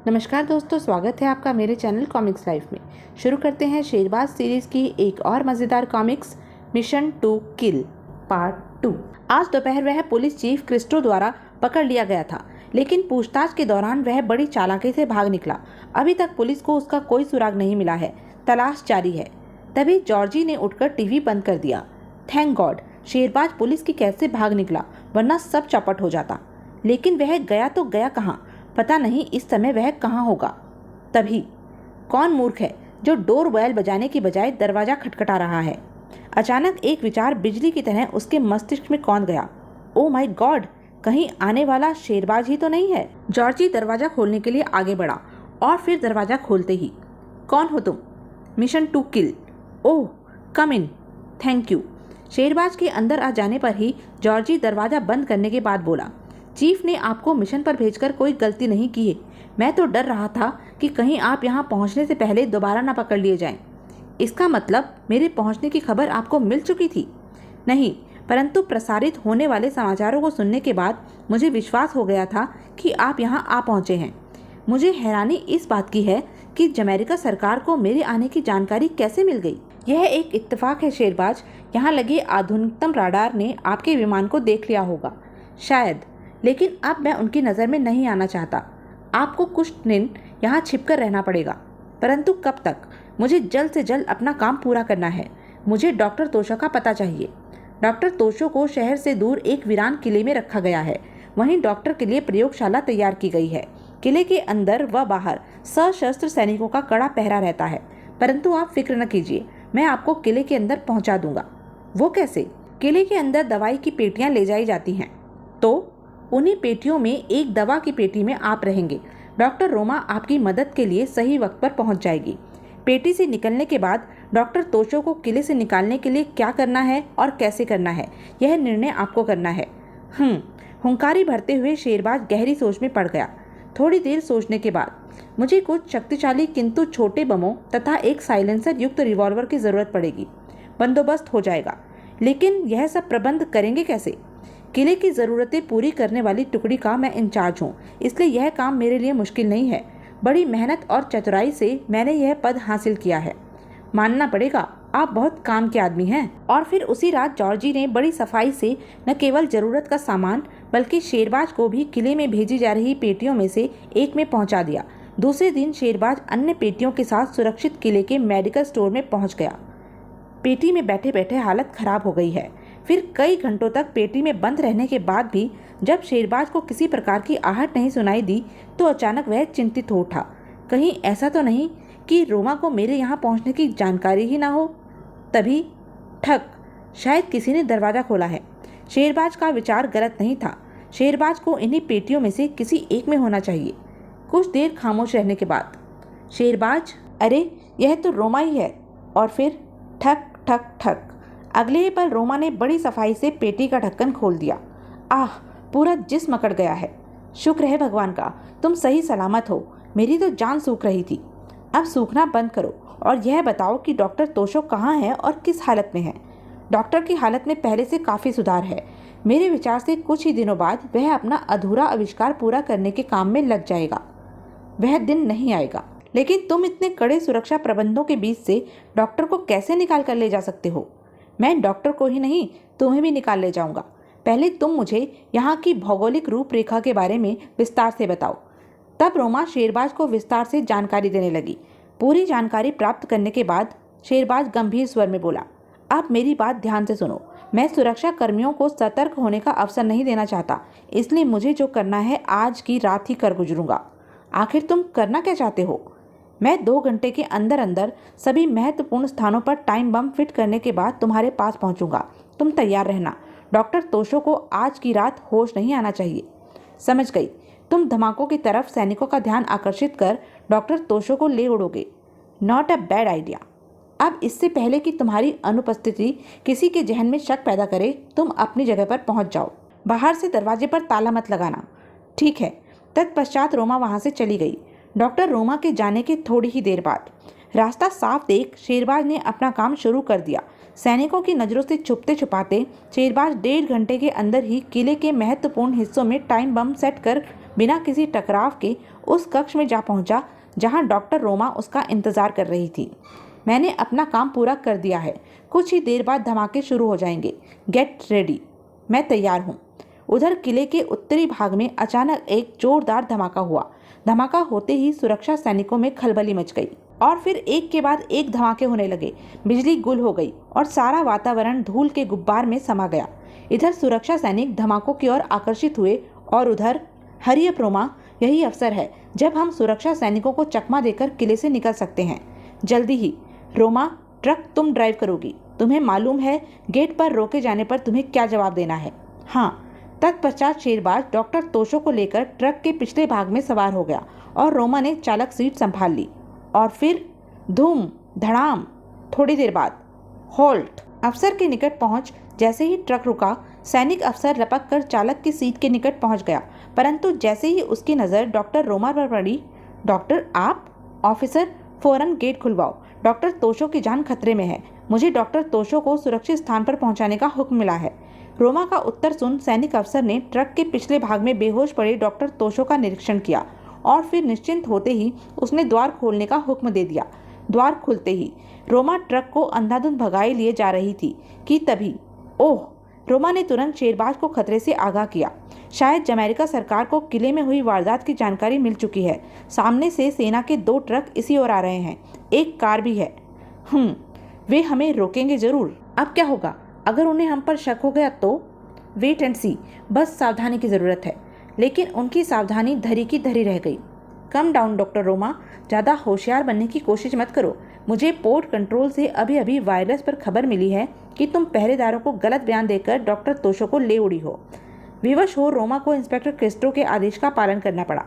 नमस्कार दोस्तों, स्वागत है आपका मेरे चैनल कॉमिक्स लाइफ में। शुरू करते हैं शेरबाज सीरीज की एक और मज़ेदार comics mission to kill part 2। आज दोपहर वह पुलिस चीफ क्रिस्टो द्वारा पकड़ लिया गया था, लेकिन पूछताछ के दौरान वह बड़ी चालाकी से भाग निकला। अभी तक पुलिस को उसका कोई सुराग नहीं मिला है, तलाश जारी है। तभी जॉर्जी ने उठकर टीवी बंद कर दिया। थैंक गॉड, शेरबाज पुलिस की कैसे भाग निकला, वरना सब चौपट हो जाता। लेकिन वह गया तो गया कहाँ, पता नहीं इस समय वह कहाँ होगा। तभी कौन मूर्ख है जो डोर बेल बजाने की बजाय दरवाजा खटखटा रहा है। अचानक एक विचार बिजली की तरह उसके मस्तिष्क में कौंध गया। ओ माय गॉड, कहीं आने वाला शेरबाज ही तो नहीं है। जॉर्जी दरवाजा खोलने के लिए आगे बढ़ा और फिर दरवाजा खोलते ही, कौन हो तुम? Mission to kill. Oh, come in, thank you. Sherbaz के अंदर आ जाने पर ही जॉर्जी दरवाजा बंद करने के बाद बोला, चीफ ने आपको मिशन पर भेजकर कोई गलती नहीं की है। मैं तो डर रहा था कि कहीं आप यहाँ पहुँचने से पहले दोबारा ना पकड़ लिए जाएं। इसका मतलब मेरे पहुँचने की खबर आपको मिल चुकी थी? नहीं, परंतु प्रसारित होने वाले समाचारों को सुनने के बाद मुझे विश्वास हो गया था कि आप यहाँ आ पहुँचे हैं। मुझे हैरानी इस बात की है कि अमेरिका सरकार को मेरे आने की जानकारी कैसे मिल गई। यह एक इत्तेफाक है शेरबाज, यहाँ लगे आधुनिकतम राडार ने आपके विमान को देख लिया होगा शायद, लेकिन अब मैं उनकी नज़र में नहीं आना चाहता। आपको कुछ दिन यहाँ छिपकर रहना पड़ेगा, परंतु कब तक? मुझे जल्द से जल्द अपना काम पूरा करना है। मुझे डॉक्टर तोशो का पता चाहिए। डॉक्टर तोशो को शहर से दूर एक वीरान किले में रखा गया है। वहीं डॉक्टर के लिए प्रयोगशाला तैयार की गई है। किले के अंदर व बाहर सशस्त्र सैनिकों का कड़ा पहरा रहता है, परंतु आप फिक्र न कीजिए, मैं आपको किले के अंदर पहुँचा दूंगा। वो कैसे? किले के अंदर दवाई की पेटियाँ ले जाई जाती हैं, तो उन्हीं पेटियों में एक दवा की पेटी में आप रहेंगे। डॉक्टर रोमा आपकी मदद के लिए सही वक्त पर पहुंच जाएगी। पेटी से निकलने के बाद डॉक्टर तोशो को किले से निकालने के लिए क्या करना है और कैसे करना है, यह निर्णय आपको करना है। हुंकारी भरते हुए शेरबाज गहरी सोच में पड़ गया। थोड़ी देर सोचने के बाद, मुझे कुछ शक्तिशाली किंतु छोटे बमों तथा एक साइलेंसर युक्त रिवॉल्वर की ज़रूरत पड़ेगी। बंदोबस्त हो जाएगा, लेकिन यह सब प्रबंध करेंगे कैसे? किले की ज़रूरतें पूरी करने वाली टुकड़ी का मैं इंचार्ज हूँ, इसलिए यह काम मेरे लिए मुश्किल नहीं है। बड़ी मेहनत और चतुराई से मैंने यह पद हासिल किया है। मानना पड़ेगा, आप बहुत काम के आदमी हैं। और फिर उसी रात जॉर्जी ने बड़ी सफाई से न केवल ज़रूरत का सामान बल्कि शेरबाज को भी किले में भेजी जा रही पेटियों में से एक में पहुँचा दिया। दूसरे दिन शेरबाज अन्य पेटियों के साथ सुरक्षित किले के मेडिकल स्टोर में पहुँच गया। पेटी में बैठे बैठे हालत खराब हो गई है। फिर कई घंटों तक पेटी में बंद रहने के बाद भी जब शेरबाज को किसी प्रकार की आहट नहीं सुनाई दी, तो अचानक वह चिंतित हो उठा। कहीं ऐसा तो नहीं कि रोमा को मेरे यहाँ पहुँचने की जानकारी ही ना हो। तभी ठक, शायद किसी ने दरवाज़ा खोला है। शेरबाज का विचार गलत नहीं था। शेरबाज को इन्हीं पेटियों में से किसी एक में होना चाहिए। कुछ देर खामोश रहने के बाद, शेरबाज, अरे यह तो रोमा ही है। और फिर ठक ठक ठक। अगले ही पल रोमा ने बड़ी सफाई से पेटी का ढक्कन खोल दिया। आह, पूरा जिस्म अकड़ गया है। शुक्र है भगवान का, तुम सही सलामत हो। मेरी तो जान सूख रही थी। अब सूखना बंद करो और यह बताओ कि डॉक्टर तोशो कहाँ है और किस हालत में है। डॉक्टर की हालत में पहले से काफ़ी सुधार है। मेरे विचार से कुछ ही दिनों बाद वह अपना अधूरा आविष्कार पूरा करने के काम में लग जाएगा। वह दिन नहीं आएगा। लेकिन तुम इतने कड़े सुरक्षा प्रबंधों के बीच से डॉक्टर को कैसे निकाल कर ले जा सकते हो? मैं डॉक्टर को ही नहीं, तुम्हें भी निकाल ले जाऊंगा। पहले तुम मुझे यहाँ की भौगोलिक रूपरेखा के बारे में विस्तार से बताओ। तब रोमा शेरबाज को विस्तार से जानकारी देने लगी। पूरी जानकारी प्राप्त करने के बाद शेरबाज गंभीर स्वर में बोला, आप मेरी बात ध्यान से सुनो। मैं सुरक्षा कर्मियों को सतर्क होने का अवसर नहीं देना चाहता, इसलिए मुझे जो करना है आज की रात ही कर गुजरूंगा। आखिर तुम करना क्या चाहते हो? मैं 2 घंटे के अंदर अंदर सभी महत्वपूर्ण स्थानों पर टाइम बम फिट करने के बाद तुम्हारे पास पहुंचूंगा। तुम तैयार रहना। डॉक्टर तोशो को आज की रात होश नहीं आना चाहिए। समझ गई। तुम धमाकों की तरफ सैनिकों का ध्यान आकर्षित कर डॉक्टर तोशो को ले उड़ोगे। Not a bad idea. अब इससे पहले कि तुम्हारी अनुपस्थिति किसी के जहन में शक पैदा करे, तुम अपनी जगह पर पहुंच जाओ। बाहर से दरवाजे पर ताला मत लगाना। ठीक है। तत्पश्चात रोमा वहां से चली गई। डॉक्टर रोमा के जाने के थोड़ी ही देर बाद रास्ता साफ देख शेरबाज ने अपना काम शुरू कर दिया। सैनिकों की नज़रों से छुपते छुपाते शेरबाज 1.5 घंटे के अंदर ही किले के महत्वपूर्ण हिस्सों में टाइम बम सेट कर बिना किसी टकराव के उस कक्ष में जा पहुंचा जहां डॉक्टर रोमा उसका इंतजार कर रही थी। मैंने अपना काम पूरा कर दिया है, कुछ ही देर बाद धमाके शुरू हो जाएंगे। गेट रेडी, मैं तैयार हूँ। उधर किले के उत्तरी भाग में अचानक एक जोरदार धमाका हुआ। धमाका होते ही सुरक्षा सैनिकों में खलबली मच गई और फिर एक के बाद एक धमाके होने लगे। बिजली गुल हो गई और सारा वातावरण धूल के गुब्बार में समा गया। इधर सुरक्षा सैनिक धमाकों की ओर आकर्षित हुए और उधर हरियप रोमा, यही अवसर है जब हम सुरक्षा सैनिकों को चकमा देकर किले से निकल सकते हैं। जल्दी ही रोमा, ट्रक तुम ड्राइव करोगी। तुम्हें मालूम है गेट पर रोके जाने पर तुम्हें क्या जवाब देना है। हाँ। तत्पश्चात शेरबाज डॉक्टर तोशो को लेकर ट्रक के पिछले भाग में सवार हो गया और रोमा ने चालक सीट संभाल ली। और फिर धूम धड़ाम। थोड़ी देर बाद हॉल्ट। अफसर के निकट पहुंच जैसे ही ट्रक रुका, सैनिक अफसर लपक कर चालक की सीट के निकट पहुंच गया, परंतु जैसे ही उसकी नज़र डॉक्टर रोमा पर पड़ी, डॉक्टर आप? ऑफिसर, फौरन गेट खुलवाओ। डॉक्टर तोशो की जान खतरे में है। मुझे डॉक्टर तोशो को सुरक्षित स्थान पर पहुंचाने का हुक्म मिला है। रोमा का उत्तर सुन सैनिक अफसर ने ट्रक के पिछले भाग में बेहोश पड़े डॉक्टर तोशो का निरीक्षण किया और फिर निश्चिंत होते ही उसने द्वार खोलने का हुक्म दे दिया। द्वार खुलते ही रोमा ट्रक को अंधाधुंध भगाए लिए जा रही थी कि तभी ओह! रोमा ने तुरंत शेरबाज को खतरे से आगाह किया। शायद जमैरिका सरकार को किले में हुई वारदात की जानकारी मिल चुकी है। सामने से सेना के 2 ट्रक इसी ओर आ रहे हैं, एक कार भी है। वे हमें रोकेंगे जरूर। अब क्या होगा अगर उन्हें हम पर शक हो गया तो? वेट एंड सी, बस सावधानी की ज़रूरत है। लेकिन उनकी सावधानी धरी की धरी रह गई। कम डाउन डॉक्टर रोमा, ज़्यादा होशियार बनने की कोशिश मत करो। मुझे पोर्ट कंट्रोल से अभी अभी वायरलेस पर खबर मिली है कि तुम पहरेदारों को गलत बयान देकर डॉक्टर तोशो को ले उड़ी हो। विवश हो रोमा को इंस्पेक्टर क्रिस्टो के आदेश का पालन करना पड़ा।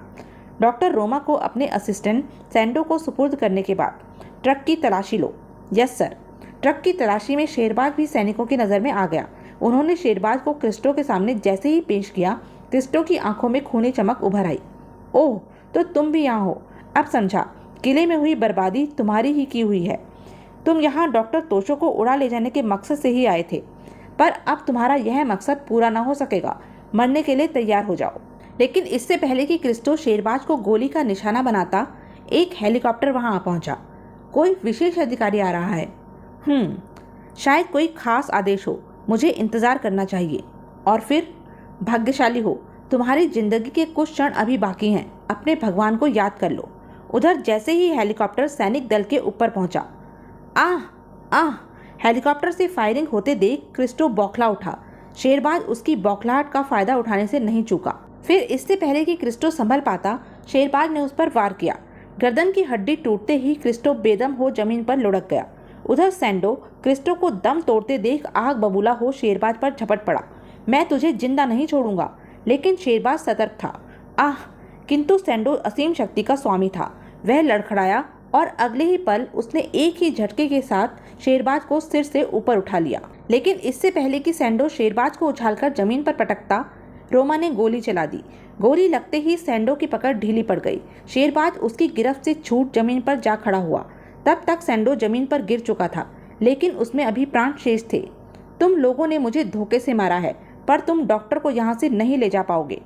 डॉक्टर रोमा को अपने असिस्टेंट सैंडो को सुपुर्द करने के बाद ट्रक की तलाशी लो। Yes sir. ट्रक की तलाशी में शेरबाज भी सैनिकों की नज़र में आ गया। उन्होंने शेरबाज को क्रिस्टो के सामने जैसे ही पेश किया, क्रिस्टो की आंखों में खूनी चमक उभर आई। ओह, तो तुम भी यहाँ हो। अब समझा, किले में हुई बर्बादी तुम्हारी ही की हुई है। तुम यहाँ डॉक्टर तोशो को उड़ा ले जाने के मकसद से ही आए थे, पर अब तुम्हारा यह मकसद पूरा ना हो सकेगा। मरने के लिए तैयार हो जाओ। लेकिन इससे पहले कि क्रिस्टो शेरबाज को गोली का निशाना बनाता, एक हेलीकॉप्टर वहां आ पहुंचा। कोई विशेष अधिकारी आ रहा है। शायद कोई खास आदेश हो। मुझे इंतजार करना चाहिए। और फिर भाग्यशाली हो, तुम्हारी जिंदगी के कुछ क्षण अभी बाकी हैं। अपने भगवान को याद कर लो। उधर जैसे ही हेलीकॉप्टर सैनिक दल के ऊपर पहुंचा, आह! हेलीकॉप्टर से फायरिंग होते देख क्रिस्टो बौखला उठा। शेरबाज उसकी बौखलाहट का फायदा उठाने से नहीं चूका। फिर इससे पहले कि क्रिस्टो संभल पाता, शेरबाज ने उस पर वार किया। गर्दन की हड्डी टूटते ही क्रिस्टो बेदम हो जमीन पर लुढ़क गया। उधर सैंडो क्रिस्टो को दम तोड़ते देख आग बबूला हो शेरबाज पर झपट पड़ा। मैं तुझे जिंदा नहीं छोड़ूंगा। लेकिन शेरबाज सतर्क था। किंतु सैंडो असीम शक्ति का स्वामी था। वह लड़खड़ाया और अगले ही पल उसने एक ही झटके के साथ शेरबाज को सिर से ऊपर उठा लिया। लेकिन इससे पहले कि सैंडो शेरबाज को उछालकर जमीन पर पटकता, रोमा ने गोली चला दी। गोली लगते ही सैंडो की पकड़ ढीली पड़ गई। शेरबाज उसकी गिरफ्त से छूट जमीन पर जा खड़ा हुआ। तब तक सैंडो जमीन पर गिर चुका था, लेकिन उसमें अभी प्राण शेष थे। तुम लोगों ने मुझे धोखे से मारा है, पर तुम डॉक्टर को यहाँ से नहीं ले जा पाओगे।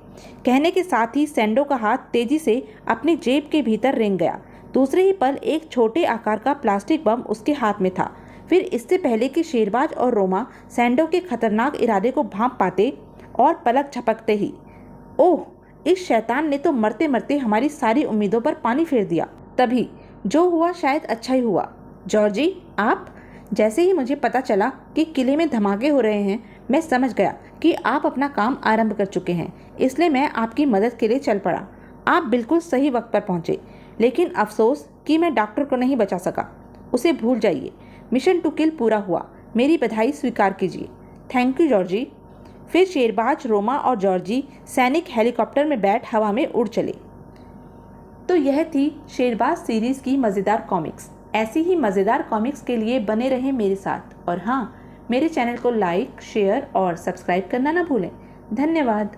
कहने के साथ ही सैंडो का हाथ तेजी से अपनी जेब के भीतर रेंग गया। दूसरे ही पल एक छोटे आकार का प्लास्टिक बम उसके हाथ में था। फिर इससे पहले कि शेरबाज और रोमा सैंडो के खतरनाक इरादे को भांप पाते और पलक झपकते ही, ओह! इस शैतान ने तो मरते मरते हमारी सारी उम्मीदों पर पानी फेर दिया। तभी जो हुआ शायद अच्छा ही हुआ। जॉर्जी, आप? जैसे ही मुझे पता चला कि किले में धमाके हो रहे हैं, मैं समझ गया कि आप अपना काम आरंभ कर चुके हैं, इसलिए मैं आपकी मदद के लिए चल पड़ा। आप बिल्कुल सही वक्त पर पहुंचे, लेकिन अफसोस कि मैं डॉक्टर को नहीं बचा सका। उसे भूल जाइए। मिशन टू किल पूरा हुआ। मेरी बधाई स्वीकार कीजिए। Thank you Georgie. फिर शेरबाज, रोमा और जॉर्जी सैनिक हेलीकॉप्टर में बैठ हवा में उड़ चले। तो यह थी शेरबाज सीरीज़ की मज़ेदार कॉमिक्स। ऐसी ही मज़ेदार कॉमिक्स के लिए बने रहें मेरे साथ। और हाँ, मेरे चैनल को लाइक, शेयर और सब्सक्राइब करना ना भूलें। धन्यवाद।